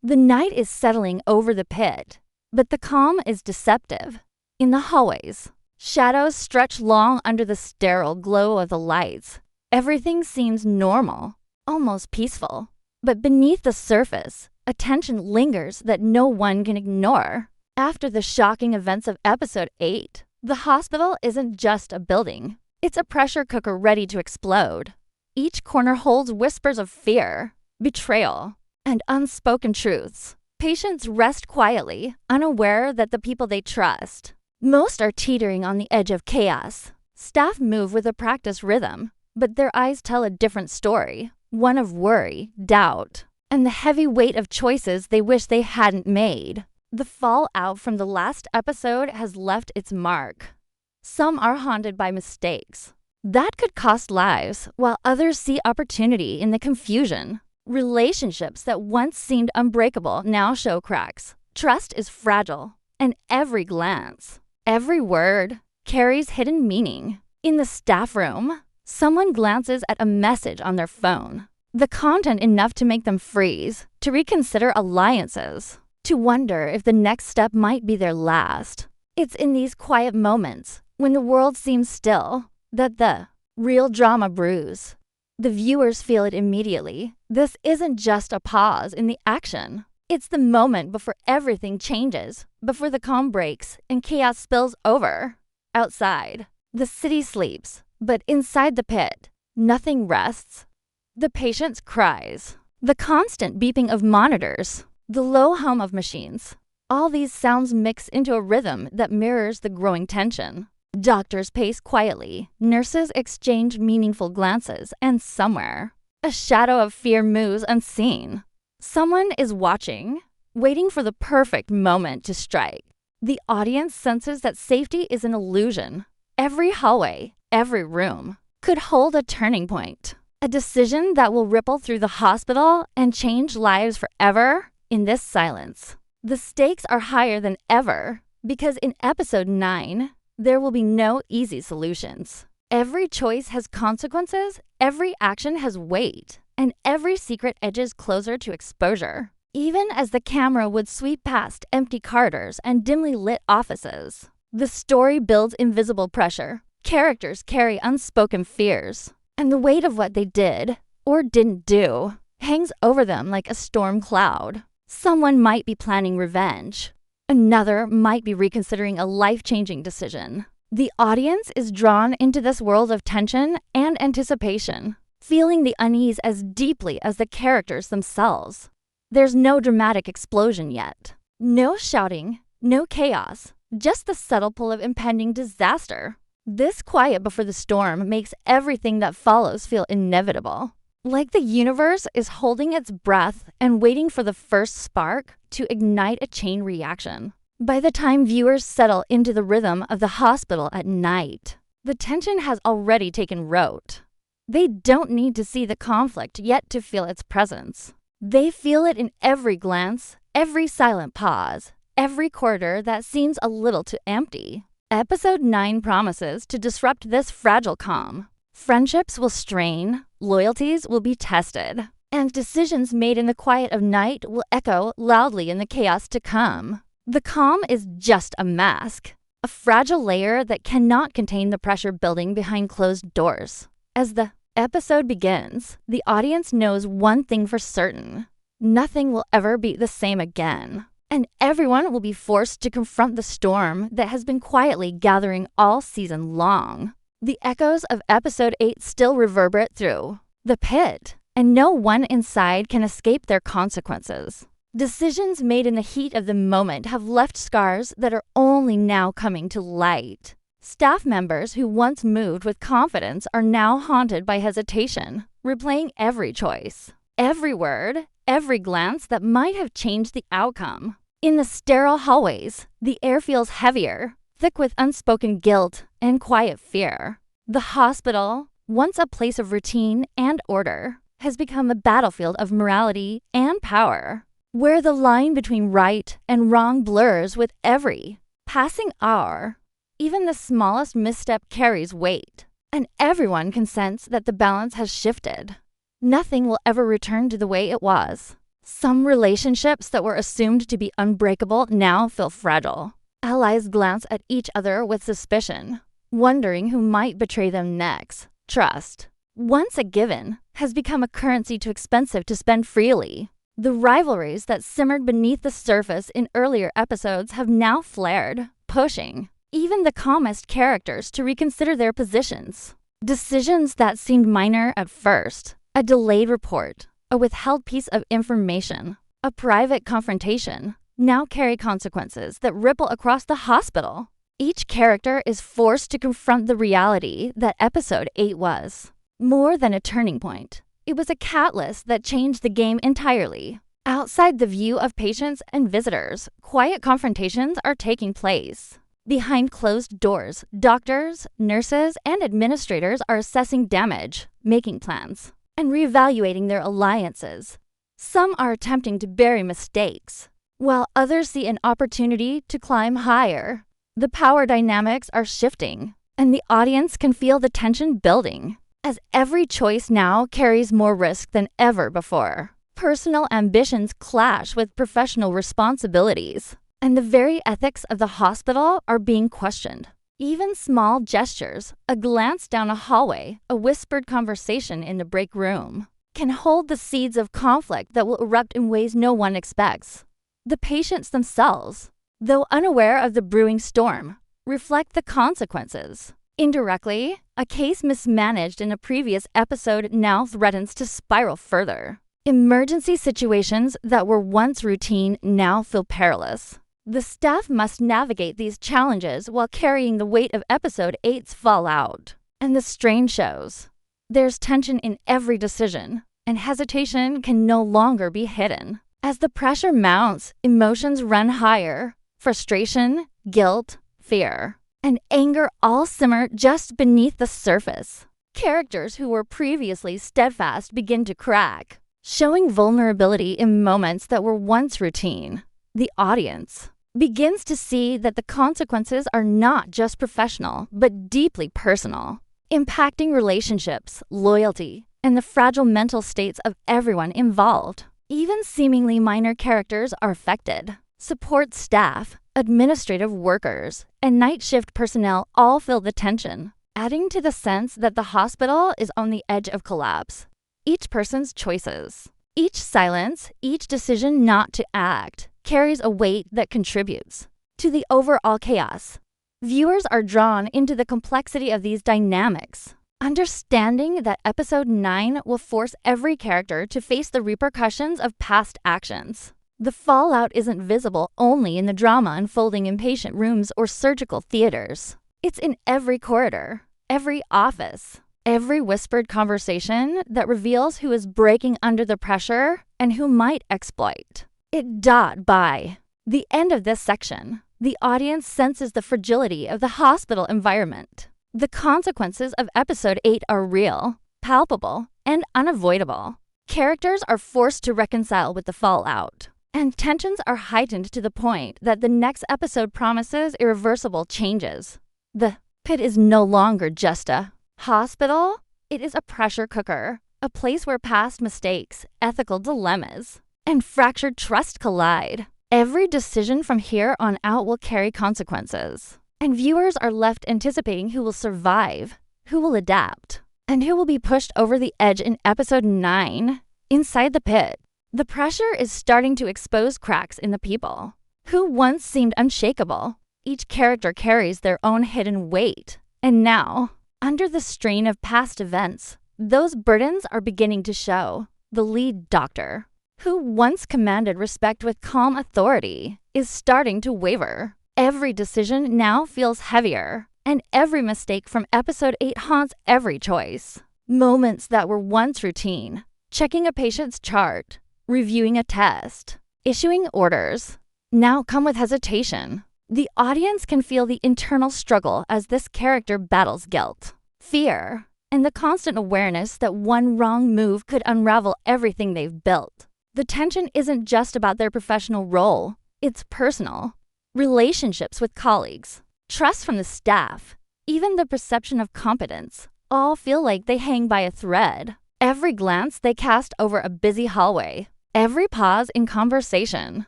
The night is settling over the pit, but the calm is deceptive. In the hallways, shadows stretch long under the sterile glow of the lights. Everything seems normal, almost peaceful. But beneath the surface, a tension lingers that no one can ignore. After the shocking events of episode 8, the hospital isn't just a building. It's a pressure cooker ready to explode. Each corner holds whispers of fear, betrayal, and unspoken truths. Patients rest quietly, unaware that the people they trust. Most are teetering on the edge of chaos. Staff move with a practiced rhythm, but their eyes tell a different story, one of worry, doubt, and the heavy weight of choices they wish they hadn't made. The fallout from the last episode has left its mark. Some are haunted by mistakes that could cost lives, while others see opportunity in the confusion. Relationships that once seemed unbreakable now show cracks. Trust is fragile, and every glance, every word carries hidden meaning. In the staff room, someone glances at a message on their phone. The content enough to make them freeze, to reconsider alliances, to wonder if the next step might be their last. It's in these quiet moments, when the world seems still, that the real drama brews. The viewers feel it immediately. This isn't just a pause in the action. It's the moment before everything changes, before the calm breaks and chaos spills over. Outside, the city sleeps, but inside the pit, nothing rests. The patient's cries, the constant beeping of monitors, the low hum of machines. All these sounds mix into a rhythm that mirrors the growing tension. Doctors pace quietly, nurses exchange meaningful glances, and somewhere, a shadow of fear moves unseen. Someone is watching, waiting for the perfect moment to strike. The audience senses that safety is an illusion. Every hallway, every room, could hold a turning point. A decision that will ripple through the hospital and change lives forever. In this silence, the stakes are higher than ever, because in episode 9, there will be no easy solutions. Every choice has consequences, every action has weight, and every secret edges closer to exposure. Even as the camera would sweep past empty corridors and dimly lit offices, the story builds invisible pressure. Characters carry unspoken fears, and the weight of what they did, or didn't do, hangs over them like a storm cloud. Someone might be planning revenge. Another might be reconsidering a life-changing decision. The audience is drawn into this world of tension and anticipation, feeling the unease as deeply as the characters themselves. There's no dramatic explosion yet. No shouting, no chaos, just the subtle pull of impending disaster. This quiet before the storm makes everything that follows feel inevitable. Like the universe is holding its breath and waiting for the first spark to ignite a chain reaction. By the time viewers settle into the rhythm of the hospital at night, the tension has already taken root. They don't need to see the conflict yet to feel its presence. They feel it in every glance, every silent pause, every corridor that seems a little too empty. Episode 9 promises to disrupt this fragile calm. Friendships will strain, loyalties will be tested, and decisions made in the quiet of night will echo loudly in the chaos to come. The calm is just a mask, a fragile layer that cannot contain the pressure building behind closed doors. As the episode begins, the audience knows one thing for certain: nothing will ever be the same again, and everyone will be forced to confront the storm that has been quietly gathering all season long. The echoes of episode 8 still reverberate through the pit, and no one inside can escape their consequences. Decisions made in the heat of the moment have left scars that are only now coming to light. Staff members who once moved with confidence are now haunted by hesitation, replaying every choice, every word, every glance that might have changed the outcome. In the sterile hallways, the air feels heavier, thick with unspoken guilt and quiet fear. The hospital, once a place of routine and order, has become a battlefield of morality and power, where the line between right and wrong blurs with every passing hour. Even the smallest misstep carries weight, and everyone can sense that the balance has shifted. Nothing will ever return to the way it was. Some relationships that were assumed to be unbreakable now feel fragile. Allies glance at each other with suspicion, wondering who might betray them next. Trust, once a given, has become a currency too expensive to spend freely. The rivalries that simmered beneath the surface in earlier episodes have now flared, pushing even the calmest characters to reconsider their positions. Decisions that seemed minor at first, a delayed report, a withheld piece of information, a private confrontation, now carry consequences that ripple across the hospital. Each character is forced to confront the reality that episode 8 was. More than a turning point, it was a catalyst that changed the game entirely. Outside the view of patients and visitors, quiet confrontations are taking place. Behind closed doors, doctors, nurses, and administrators are assessing damage, making plans, and reevaluating their alliances. Some are attempting to bury mistakes, while others see an opportunity to climb higher. The power dynamics are shifting, and the audience can feel the tension building, as every choice now carries more risk than ever before. Personal ambitions clash with professional responsibilities, and the very ethics of the hospital are being questioned. Even small gestures, a glance down a hallway, a whispered conversation in the break room, can hold the seeds of conflict that will erupt in ways no one expects. The patients themselves, though unaware of the brewing storm, reflect the consequences. Indirectly, a case mismanaged in a previous episode now threatens to spiral further. Emergency situations that were once routine now feel perilous. The staff must navigate these challenges while carrying the weight of episode 8's fallout. And the strain shows. There's tension in every decision, and hesitation can no longer be hidden. As the pressure mounts, emotions run higher. Frustration, guilt, fear, and anger all simmer just beneath the surface. Characters who were previously steadfast begin to crack, showing vulnerability in moments that were once routine. The audience begins to see that the consequences are not just professional, but deeply personal, impacting relationships, loyalty, and the fragile mental states of everyone involved. Even seemingly minor characters are affected. Support staff, administrative workers, and night shift personnel all feel the tension, adding to the sense that the hospital is on the edge of collapse. Each person's choices, each silence, each decision not to act, carries a weight that contributes to the overall chaos. Viewers are drawn into the complexity of these dynamics, understanding that episode 9 will force every character to face the repercussions of past actions. The fallout isn't visible only in the drama unfolding in patient rooms or surgical theaters. It's in every corridor, every office, every whispered conversation that reveals who is breaking under the pressure and who might exploit it. By the end of this section, the audience senses the fragility of the hospital environment. The consequences of episode 8 are real, palpable, and unavoidable. Characters are forced to reconcile with the fallout, and tensions are heightened to the point that the next episode promises irreversible changes. The Pitt is no longer just a hospital, it is a pressure cooker, a place where past mistakes, ethical dilemmas, and fractured trust collide. Every decision from here on out will carry consequences, and viewers are left anticipating who will survive, who will adapt, and who will be pushed over the edge in episode 9, Inside the Pit. The pressure is starting to expose cracks in the people, who once seemed unshakable. Each character carries their own hidden weight, and now, under the strain of past events, those burdens are beginning to show. The lead doctor, who once commanded respect with calm authority, is starting to waver. Every decision now feels heavier, and every mistake from episode 8 haunts every choice. Moments that were once routine, checking a patient's chart, reviewing a test, issuing orders, now come with hesitation. The audience can feel the internal struggle as this character battles guilt, fear, and the constant awareness that one wrong move could unravel everything they've built. The tension isn't just about their professional role, it's personal. Relationships with colleagues, trust from the staff, even the perception of competence, all feel like they hang by a thread. Every glance they cast over a busy hallway, Every pause in conversation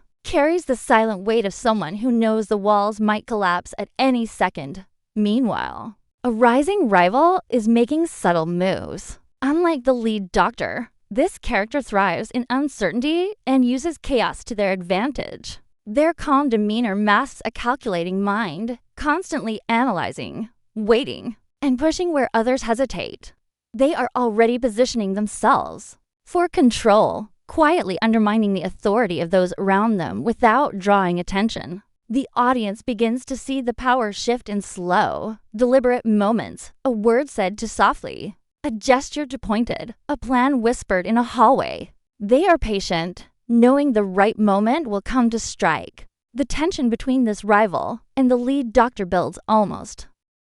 carries the silent weight of someone who knows the walls might collapse at any second. Meanwhile, a rising rival is making subtle moves. Unlike the lead doctor, this character thrives in uncertainty and uses chaos to their advantage. Their calm demeanor masks a calculating mind, constantly analyzing, waiting, and pushing where others hesitate. They are already positioning themselves for control, quietly undermining the authority of those around them without drawing attention. The audience begins to see the power shift in slow, deliberate moments, a word said too softly, a gesture too pointed, a plan whispered in a hallway. They are patient, knowing the right moment will come to strike. The tension between this rival and the lead doctor builds almost